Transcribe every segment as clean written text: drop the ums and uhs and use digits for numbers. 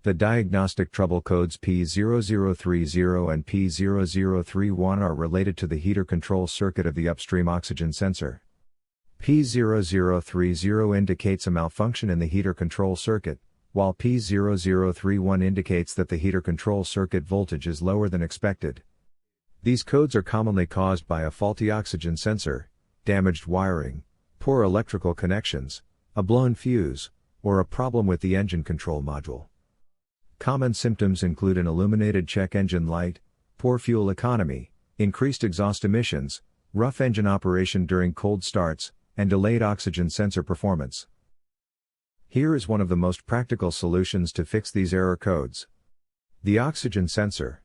The diagnostic trouble codes P0030 and P0031 are related to the heater control circuit of the upstream oxygen sensor. P0030 indicates a malfunction in the heater control circuit, while P0031 indicates that the heater control circuit voltage is lower than expected. These codes are commonly caused by a faulty oxygen sensor, damaged wiring, poor electrical connections, a blown fuse, or a problem with the engine control module. Common symptoms include an illuminated check engine light, poor fuel economy, increased exhaust emissions, rough engine operation during cold starts, and delayed oxygen sensor performance. Here is one of the most practical solutions to fix these error codes. The oxygen sensor.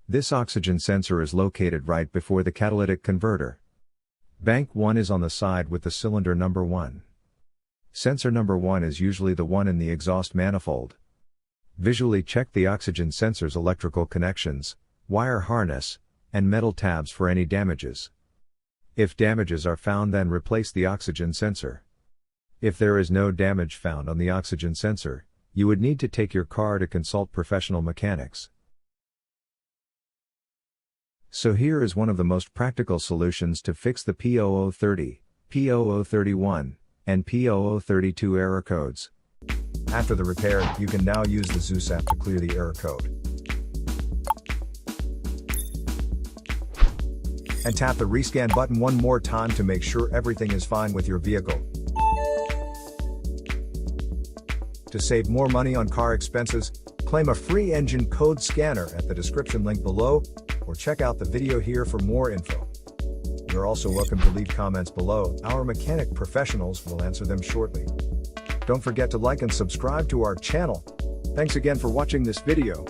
This oxygen sensor is located right before the catalytic converter. Bank 1 is on the side with the cylinder number 1. Sensor number 1 is usually the one in the exhaust manifold. Visually check the oxygen sensor's electrical connections, wire harness, and metal tabs for any damages. If damages are found, then replace the oxygen sensor. If there is no damage found on the oxygen sensor, you would need to take your car to consult professional mechanics. So here is one of the most practical solutions to fix the P0030, P0031, and P0032 error codes. After the repair, you can now use the Zeus app to clear the error code. And tap the rescan button one more time to make sure everything is fine with your vehicle. To save more money on car expenses, claim a free engine code scanner at the description link below, or check out the video here for more info. You're also welcome to leave comments below. Our mechanic professionals will answer them shortly. Don't forget to like and subscribe to our channel. Thanks again for watching this video.